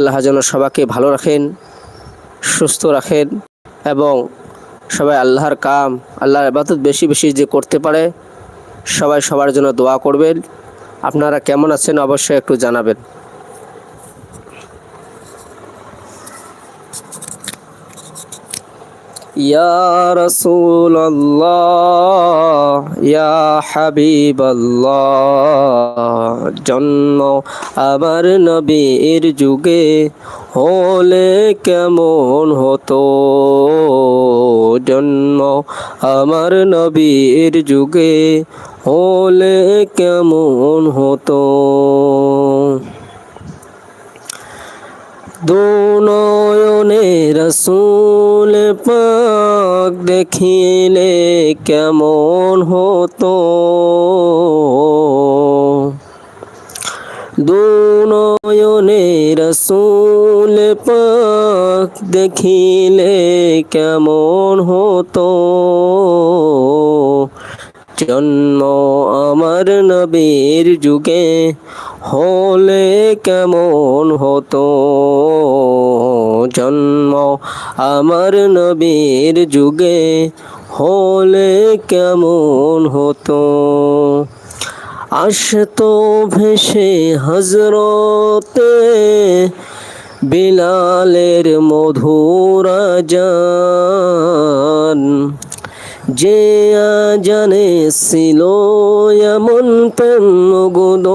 আল্লাহ যেন সবাইকে ভালো রাখেন, সুস্থ রাখেন এবং সবাই আল্লাহর কাম, আল্লাহর ইবাদত বেশি বেশি যে করতে পারে। সবাই সবার জন্য দোয়া করবেন। আপনারা কেমন আছেন অবশ্যই একটু জানাবেন। ইয়া রাসূলুল্লাহ, ইয়া হাবিবাল্লাহ, জন্ম আমার নবীর যুগে হলে কেমন হতো, জন্ম আমার নবীর যুগে হলে কেমন হতো। দুনয়নে রসূল পাক দেখিলে কেমন হতো, দুনয়নে রসূল পাক দেখিলে কেমন হতো, জন্ম আমার নবীর যুগে হলে কেমন হতো, জন্ম আমার নবীর যুগে হলে কেমন হতো। আসতো ভেসে হযরতে বিলালের মধুর আযান, যে আজানে ছিল এমন প্রেম মুগ্ধ